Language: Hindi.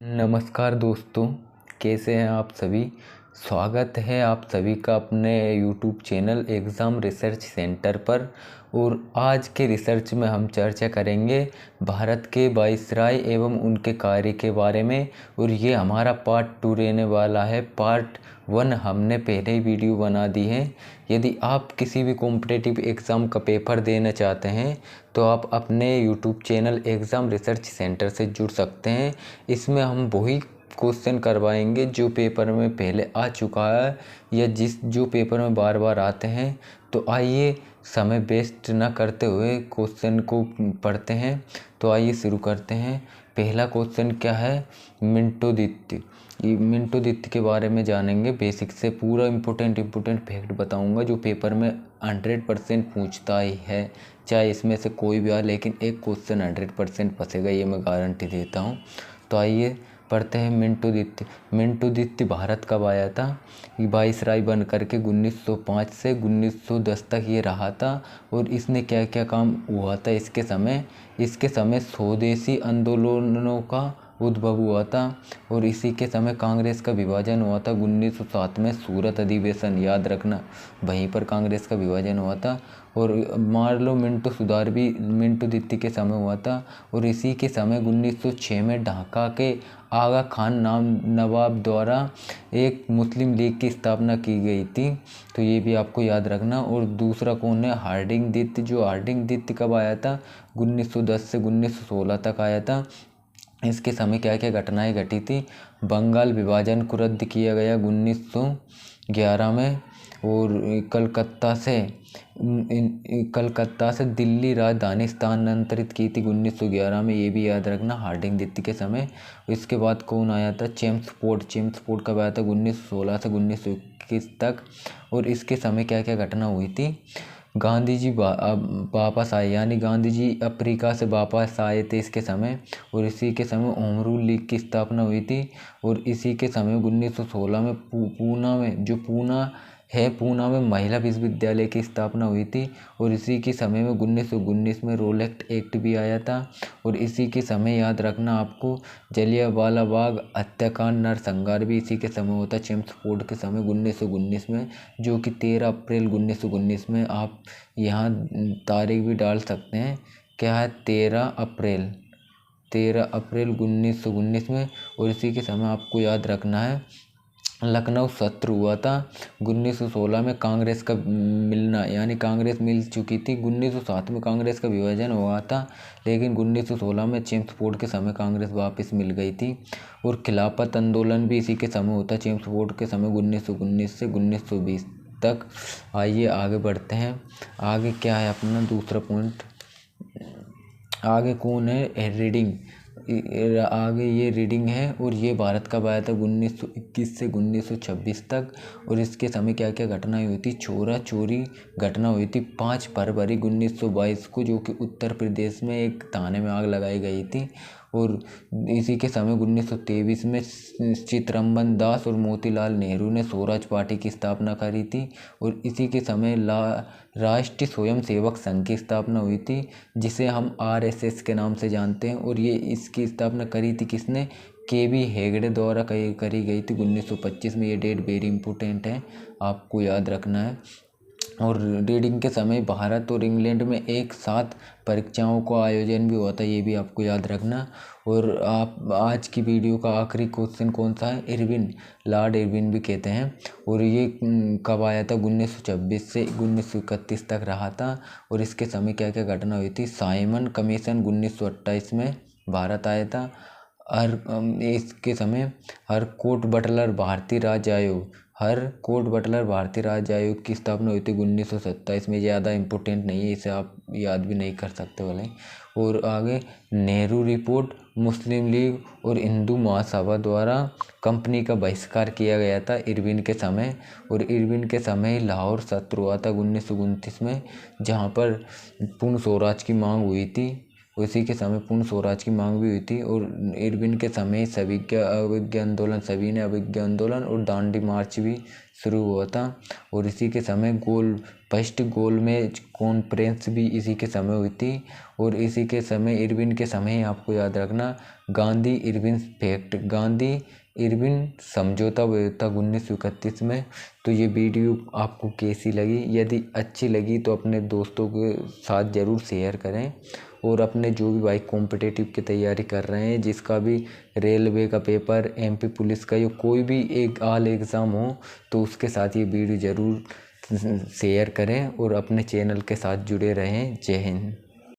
नमस्कार दोस्तों, कैसे हैं आप सभी। स्वागत है आप सभी का अपने YouTube channel exam research centre पर। और आज के रिसर्च में हम चर्चा करेंगे भारत के वाइसराय एवं उनके कार्य के बारे में। और ये हमारा पार्ट 2 रहने वाला है। पार्ट 1 हमने पहले ही वीडियो बना दी है। यदि आप किसी भी कॉम्पिटिटिव एग्ज़ाम का पेपर देना चाहते हैं तो आप अपने YouTube channel exam research centre से जुड़ सकते हैं। इसमें हम वही क्वेश्चन करवाएंगे जो पेपर में पहले आ चुका है या जो पेपर में बार बार आते हैं। तो आइए समय वेस्ट न करते हुए क्वेश्चन को पढ़ते हैं। तो आइए शुरू करते हैं। पहला क्वेश्चन क्या है, मिंटोदित्य। मिंटोदित्य के बारे में जानेंगे बेसिक से। पूरा इम्पोर्टेंट फैक्ट बताऊंगा जो पेपर में 100% पूछता ही है, चाहे इसमें से कोई भी आ, लेकिन एक क्वेश्चन 100% फंसेगा, ये मैं गारंटी देता हूँ। तो आइए पढ़ते हैं। मिंटोदित्य भारत कब आया था। वाइसराय बन करके 1905 से 1910 तक ये रहा था। और इसने क्या क्या काम हुआ था इसके समय स्वदेशी आंदोलनों का उद्भव हुआ था। और इसी के समय कांग्रेस का विभाजन हुआ था 1907 में। सूरत अधिवेशन याद रखना, वहीं पर कांग्रेस का विभाजन हुआ था। और मार्लो मिंटो सुधार भी मिंटोदित्य के समय हुआ था। और इसी के समय 1906 में ढाका के आगा खान नवाब द्वारा एक मुस्लिम लीग की स्थापना की गई थी। तो ये भी आपको याद रखना। और दूसरा कौन है, हार्डिंग जो हार्डिंग कब आया था, 1910 से 1916 तक आया था। इसके समय क्या क्या घटनाएं घटी थी। बंगाल विभाजन को रद्द किया गया 1911 में। और कलकत्ता से दिल्ली राजधानी स्थानांतरित की थी 1911 में, ये भी याद रखना हार्डिंग के समय। इसके बाद कौन आया था, चेम्सफोर्ड कब आया था, 1916 से 1921 तक। और इसके समय क्या क्या घटना हुई थी। गांधी जी वापस आए, यानी गांधी जी अफ्रीका से वापस आए थे इसके समय। और इसी के समय होम रूल लीग की स्थापना हुई थी। और इसी के समय 1916 में पूना में महिला विश्वविद्यालय की स्थापना हुई थी। और इसी के समय में 1919 में रोलेक्ट एक्ट भी आया था। और इसी के समय याद रखना आपको, जलियांवाला बाग हत्याकांड नरसंहार भी इसी के समय होता, चेम्सफोर्ड के समय 1919 में, जो कि 13 अप्रैल 1919 में। आप यहाँ तारीख भी डाल सकते हैं, क्या है, 13 अप्रैल 1919 में। और इसी के समय आपको याद रखना है, लखनऊ सत्र हुआ था 1916 में। कांग्रेस का मिलना, यानी कांग्रेस मिल चुकी थी। 1907 में कांग्रेस का विभाजन हुआ था, लेकिन 1916 में चेम्सफोर्ड के समय कांग्रेस वापस मिल गई थी। और खिलाफत आंदोलन भी इसी के समय होता, चेम्सफोर्ड के समय 1919 से 1920 तक। आइए आगे बढ़ते हैं। आगे क्या है अपना दूसरा पॉइंट, आगे कौन है, रीडिंग। आगे ये रीडिंग है। और ये भारत कब आया था, 1921 से 1926 तक। और इसके समय क्या क्या घटनाएं हुई थी। चोरा चोरी घटना हुई थी 5 फरवरी 1922 को, जो कि उत्तर प्रदेश में एक थाने में आग लगाई गई थी। और इसी के समय 1923 में चितरंजन दास और मोतीलाल नेहरू ने स्वराज पार्टी की स्थापना करी थी। और इसी के समय राष्ट्रीय स्वयंसेवक संघ की स्थापना हुई थी, जिसे हम आरएसएस के नाम से जानते हैं। और ये इसकी स्थापना करी थी किसने, केबी हेगड़े द्वारा करी गई थी 1925 में। ये डेट वेरी इंपॉर्टेंट है, आपको याद रखना है। और रीडिंग के समय भारत और इंग्लैंड में एक साथ परीक्षाओं का आयोजन भी हुआ था, ये भी आपको याद रखना। और आप आज की वीडियो का आखिरी क्वेश्चन कौन सा है, लॉर्ड इरविन भी कहते हैं। और ये कब आया था, 1926 से 1931 तक रहा था। और इसके समय क्या क्या घटना हुई थी। साइमन कमीशन 1928 में भारत आया था। इसके समय हर कोर्ट बटलर भारतीय राज्य आयोग की स्थापना हुई थी 1927 में। ज़्यादा इम्पोर्टेंट नहीं है, इसे आप याद भी नहीं कर सकते वाले। और आगे नेहरू रिपोर्ट, मुस्लिम लीग और हिंदू महासभा द्वारा कंपनी का बहिष्कार किया गया था इरविन के समय। और इरविन के समय लाहौर सत्र हुआ था 1929 में, जहाँ पर पूर्ण स्वराज की मांग हुई थी। उसी के समय पूर्ण स्वराज की मांग भी हुई थी। और इरविन के समय सभी ने अविज्ञा आंदोलन और दांडी मार्च भी शुरू हुआ था। और इसी के समय फर्स्ट गोलमेज कॉन्फ्रेंस भी इसी के समय हुई थी। और इसी के समय इरविन के समय आपको याद रखना Gandhi Irwin pact, Gandhi Irwin समझौता हुआ था 1931 में। तो ये वीडियो आपको कैसी लगी? यदि अच्छी लगी तो अपने दोस्तों के साथ ज़रूर शेयर करें। और अपने जो भी भाई कॉम्पिटिटिव की तैयारी कर रहे हैं, जिसका भी रेलवे का पेपर, MP पुलिस का, या कोई भी एक ऑल एग्ज़ाम हो, तो उसके साथ ये वीडियो ज़रूर शेयर करें और अपने चैनल के साथ जुड़े रहें। जय हिंद।